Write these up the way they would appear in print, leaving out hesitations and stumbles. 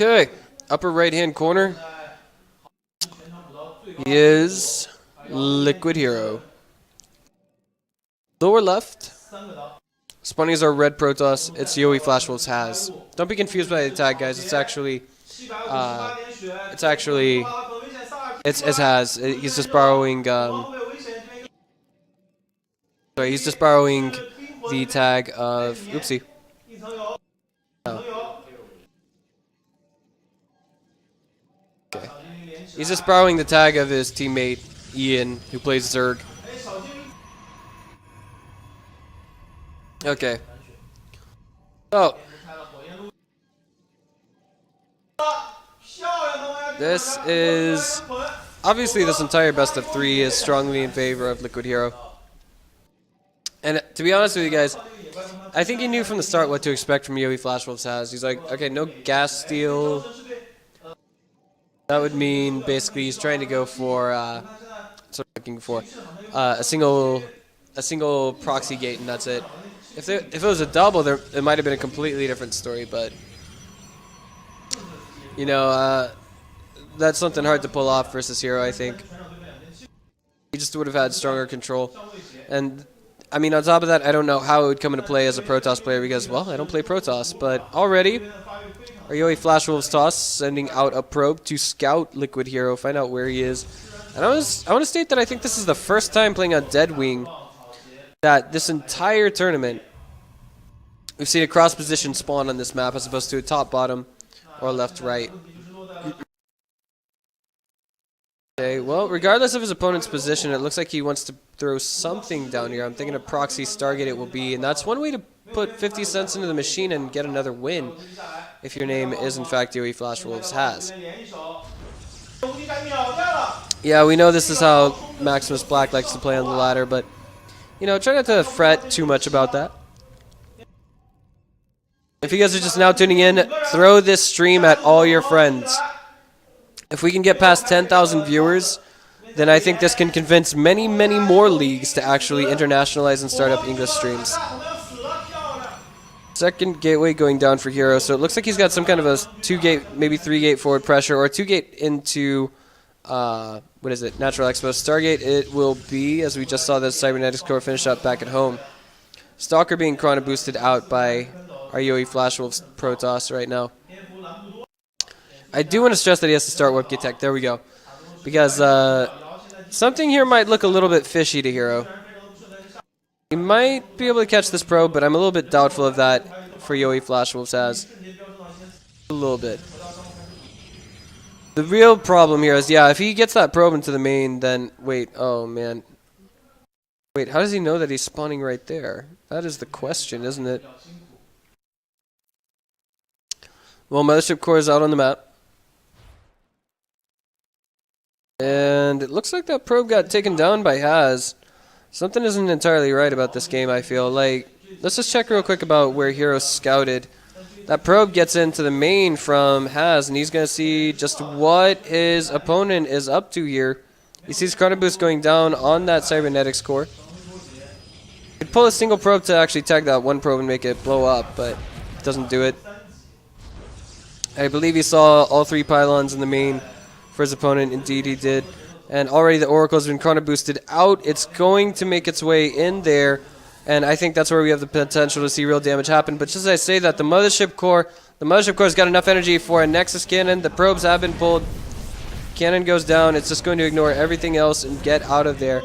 Okay, upper right hand corner is LquidHerO. Lower left, spawning is our red Protoss. It's YoeFWHas. Don't be confused by the tag, guys. It's actually it's has. He's just borrowing. Sorry, he's just borrowing the tag of. Oopsie. Oh. Okay. He's just borrowing the tag of his teammate Ian, who plays Zerg. Okay. So this is obviously this entire best of 3 is strongly in favor of LquidHerO. And to be honest with you guys, I think he knew from the start what to expect from YoeFWHas. He's like, okay, no gas steal. That would mean basically he's trying to go for what's what I'm looking for, a single proxy gate, and that's it. If it was a double, it might have been a completely different story, but you know, that's something hard to pull off versus HerO, I think. He just would have had stronger control. And I mean, on top of that, I don't know how it would come into play as a Protoss player because, well, I don't play Protoss. But already, our YoeFWHas sending out a probe to scout LquidHerO, find out where he is. And I want to state that I think this is the first time playing on Deadwing that this entire tournament we've seen a cross position spawn on this map as opposed to a top bottom or left right. Okay, well, regardless of his opponent's position, it looks like he wants to throw something down here. I'm thinking a proxy Stargate it will be, and that's one way to put 50 cents into the machine and get another win if your name is in fact YoeFWHas. Yeah, we know this is how Maximus Black likes to play on the ladder, but you know, try not to fret too much about that. If you guys are just now tuning in, throw this stream at all your friends. If we can get past 10,000 viewers, then I think this can convince many, many more leagues to actually internationalize and start up English streams. Second gateway going down for HerO, so it looks like he's got some kind of a 2-gate, maybe 3-gate forward pressure, or a 2-gate into, what is it, Natural Expo. Stargate it will be, as we just saw the Cybernetics Core finish up back at home. Stalker being chrono boosted out by our YoeFWHas Protoss right now. I do want to stress that he has to start Warp Gate Tech. There we go. Because something here might look a little bit fishy to HerO. He might be able to catch this probe, but I'm a little bit doubtful of that for YoeFWHas. A little bit. The real problem here is, yeah, if he gets that probe into the main, then... Wait, oh man. Wait, how does he know that he's spawning right there? That is the question, isn't it? Well, Mothership Core is out on the map. And it looks like that probe got taken down by Has. Something isn't entirely right about this game, I feel. Like, let's just check real quick about where HerO scouted. That probe gets into the main from Has, and he's going to see just what his opponent is up to here. He sees Chrono Boost going down on that Cybernetics Core. He could pull a single probe to actually tag that one probe and make it blow up, but it doesn't do it. I believe he saw all 3 pylons in the main for his opponent. Indeed he did. And already the Oracle has been chrono boosted out. It's going to make its way in there. And I think that's where we have the potential to see real damage happen. But just as I say that, the Mothership Core's got enough energy for a Nexus Cannon. The probes have been pulled. Cannon goes down. It's just going to ignore everything else and get out of there.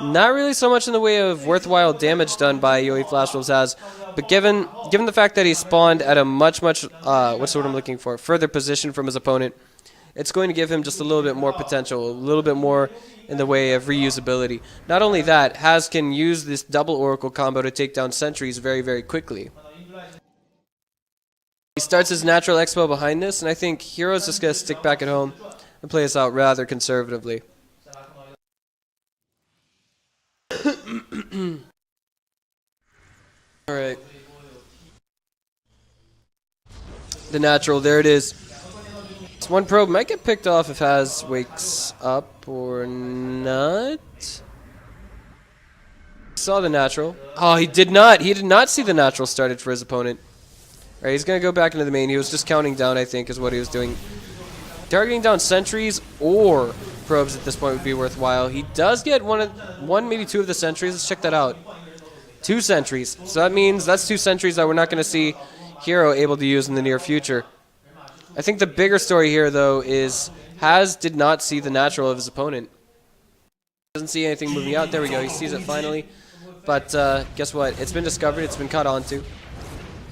Not really so much in the way of worthwhile damage done by YoeFWHas, but given the fact that he spawned at a much, what's the word I'm looking for, further position from his opponent, it's going to give him just a little bit more potential, a little bit more in the way of reusability. Not only that, Has can use this double Oracle combo to take down sentries very, very quickly. He starts his Natural Expo behind this, and I think HerO's just going to stick back at home and play this out rather conservatively. Alright. The natural, there it is. This one probe might get picked off if Has wakes up or not. Saw the natural. Oh, he did not. He did not see the natural started for his opponent. Alright, he's going to go back into the main. He was just counting down, I think, is what he was doing. Targeting down sentries or probes at this point would be worthwhile. He does get one, maybe two of the sentries. Let's check that out. 2 sentries. So that means that's 2 sentries that we're not going to see HerO able to use in the near future. I think the bigger story here, though, is HerO did not see the natural of his opponent. Doesn't see anything moving out. There we go. He sees it finally. But guess what? It's been discovered. It's been caught onto.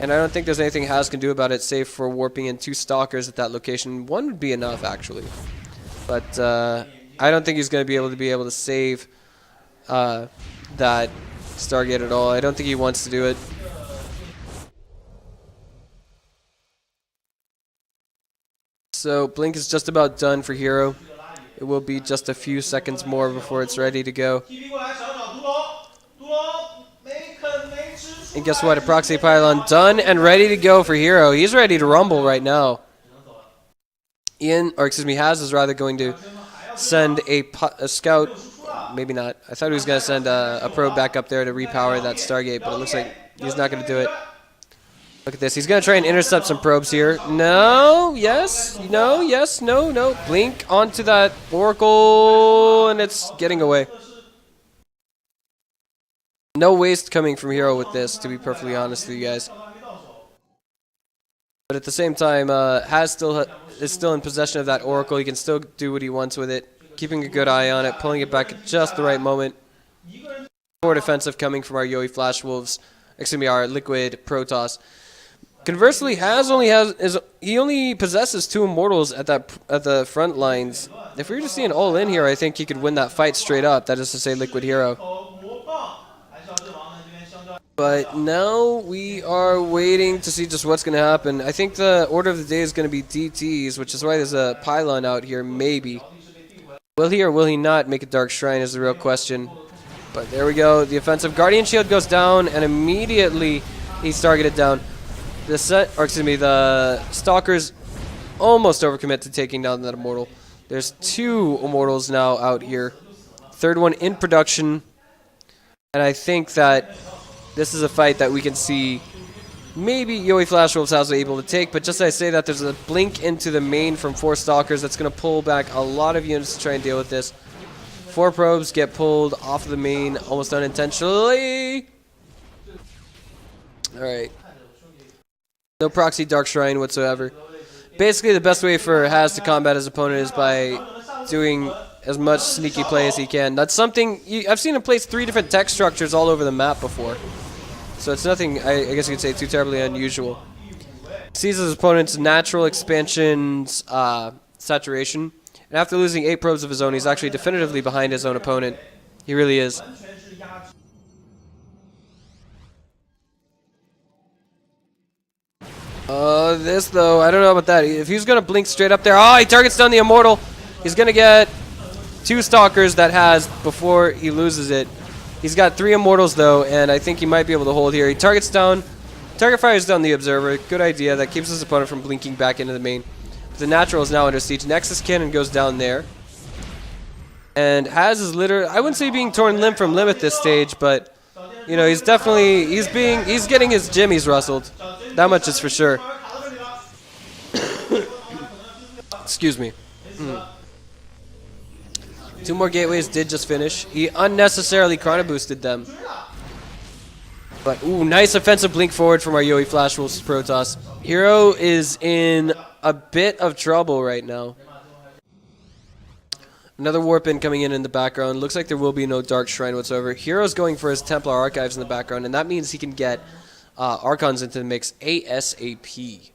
And I don't think there's anything HerO can do about it, save for warping in 2 stalkers at that location. 1 would be enough, actually. But I don't think he's going to be able to save that Stargate at all. I don't think he wants to do it. So Blink is just about done for HerO. It will be just a few seconds more before it's ready to go. And guess what? A proxy pylon done and ready to go for HerO. He's ready to rumble right now. HerO is rather going to send a scout. Maybe not. I thought he was going to send a probe back up there to repower that Stargate, but it looks like he's not going to do it. Look at this. He's going to try and intercept some probes here. No. Yes. No. Yes. No. No. Blink onto that Oracle, and it's getting away. No waste coming from HerO with this, to be perfectly honest with you guys. But at the same time, HerO is still in possession of that Oracle. He can still do what he wants with it. Keeping a good eye on it, pulling it back at just the right moment. Forward offensive coming from our YoeFWHas. Excuse me, our Liquid Protoss. Conversely, he only possesses 2 immortals at the front lines. If we were to see an all-in here, I think he could win that fight straight up. That is to say, LquidHerO. But now we are waiting to see just what's going to happen. I think the order of the day is going to be DTs, which is why there's a pylon out here, maybe. Will he or will he not make a Dark Shrine is the real question. But there we go. The offensive Guardian Shield goes down, and immediately he's targeted down. The Stalkers almost overcommit to taking down that Immortal. There's 2 Immortals now out here. 3rd one in production. And I think that this is a fight that we can see maybe YoeFWHas are able to take, but just as I say that, there's a blink into the main from 4 Stalkers that's going to pull back a lot of units to try and deal with this. 4 probes get pulled off of the main almost unintentionally. Alright. No proxy Dark Shrine whatsoever. Basically, the best way for HerO to combat his opponent is by doing as much sneaky play as he can. That's something I've seen him place 3 different tech structures all over the map before. So it's nothing, I guess you could say, too terribly unusual. Sees his opponent's natural expansion's saturation. And after losing 8 probes of his own, he's actually definitively behind his own opponent. He really is. This though, I don't know about that. If he's going to blink straight up there, oh, he targets down the Immortal. He's going to get 2 Stalkers that has before he loses it. He's got 3 Immortals though, and I think he might be able to hold here. He target fires down the Observer. Good idea. That keeps his opponent from blinking back into the main. But the Natural is now under siege. Nexus Cannon goes down there. And HerO is literally, I wouldn't say being torn limb from limb at this stage, but you know, he's definitely, he's getting his jimmies rustled. That much is for sure. Excuse me. 2 more gateways did just finish. He unnecessarily chrono boosted them. But ooh, nice offensive blink forward from our YoeFWHas Protoss. HerO is in a bit of trouble right now. Another warp in coming in the background. Looks like there will be no Dark Shrine whatsoever. HerO's going for his Templar Archives in the background, and that means he can get Archons into the mix ASAP.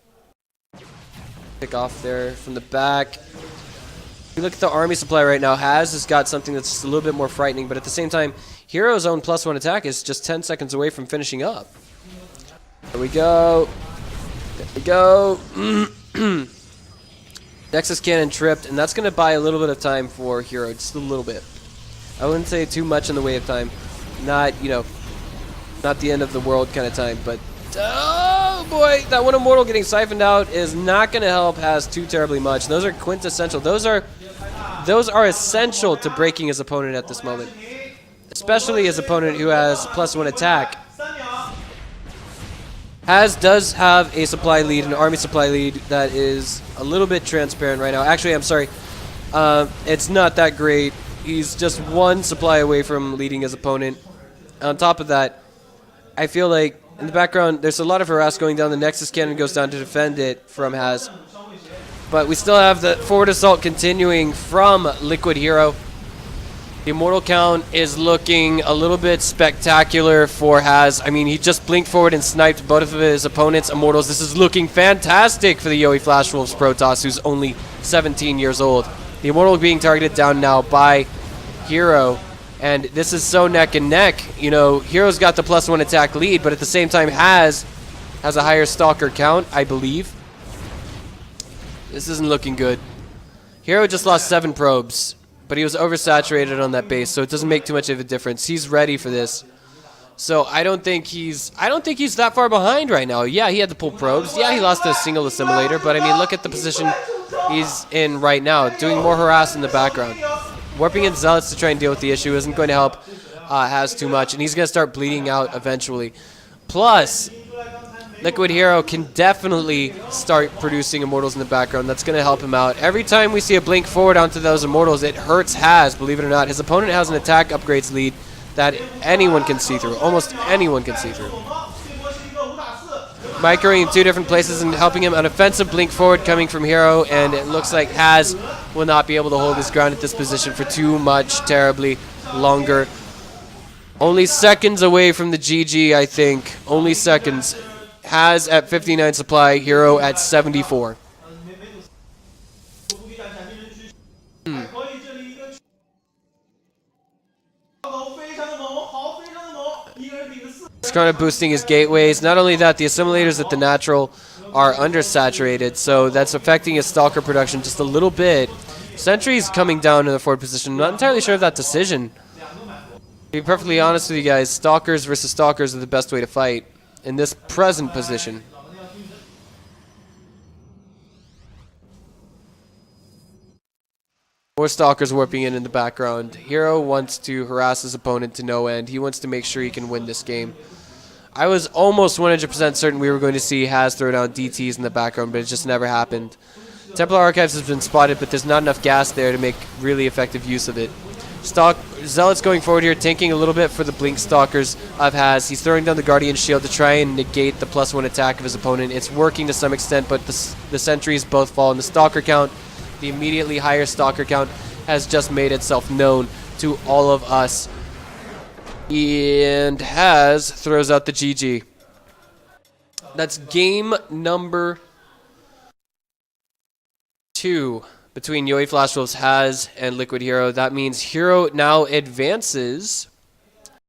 Pick off there from the back. If you look at the army supply right now, HerO has got something that's just a little bit more frightening, but at the same time, HerO's own +1 attack is just 10 seconds away from finishing up. There we go. There we go. Nexus Cannon tripped, and that's going to buy a little bit of time for HerO, just a little bit. I wouldn't say too much in the way of time. Not, you know, not the end of the world kind of time, but oh boy, that one Immortal getting siphoned out is not going to help HerO too terribly much. Those are quintessential. Those are essential to breaking his opponent at this moment, especially his opponent who has +1 attack. Has does have a supply lead, an army supply lead that is a little bit transparent right now. Actually, I'm sorry. It's not that great. He's just one supply away from leading his opponent. On top of that, I feel like in the background, there's a lot of harass going down. The Nexus Cannon goes down to defend it from Has. But we still have the forward assault continuing from LquidHerO. The Immortal count is looking a little bit spectacular for Has. I mean, he just blinked forward and sniped both of his opponent's Immortals. This is looking fantastic for the YoeFWHas Protoss, who's only 17 years old. The Immortal being targeted down now by HerO. And this is so neck and neck. You know, HerO's got the +1 attack lead, but at the same time has a higher Stalker count, I believe. This isn't looking good. HerO just lost 7 probes, but he was oversaturated on that base, so it doesn't make too much of a difference. He's ready for this. So I don't think he's that far behind right now. Yeah, he had to pull probes. Yeah, he lost a single assimilator, but I mean, look at the position he's in right now, doing more harass in the background. Warping in Zealots to try and deal with the issue isn't going to help Has too much, and he's going to start bleeding out eventually. Plus, LquidHerO can definitely start producing Immortals in the background. That's going to help him out. Every time we see a blink forward onto those Immortals, it hurts Has, believe it or not. His opponent has an attack upgrades lead that anyone can see through. Almost anyone can see through. Microing in 2 different places and helping him. An offensive blink forward coming from HerO, and it looks like Has will not be able to hold his ground at this position for too much, terribly longer. Only seconds away from the GG, I think. Only seconds. Has at 59 supply, HerO at 74. It's kind of boosting his gateways. Not only that, the assimilators at the natural are undersaturated, so that's affecting his Stalker production just a little bit. Sentry's coming down in the forward position. Not entirely sure of that decision. To be perfectly honest with you guys, Stalkers versus Stalkers are the best way to fight in this present position. More Stalkers warping in the background. HerO wants to harass his opponent to no end. He wants to make sure he can win this game. I was almost 100% certain we were going to see Has throw down DTs in the background, but it just never happened. Templar Archives has been spotted, but there's not enough gas there to make really effective use of it. Zealots going forward here, tanking a little bit for the Blink Stalkers of Has. He's throwing down the Guardian Shield to try and negate the +1 attack of his opponent. It's working to some extent, but the sentries both fall in the Stalker count. The immediately higher Stalker count has just made itself known to all of us. And Has throws out the GG. That's game number 2 between YoeFWHas, Has, and LquidHerO. That means HerO now advances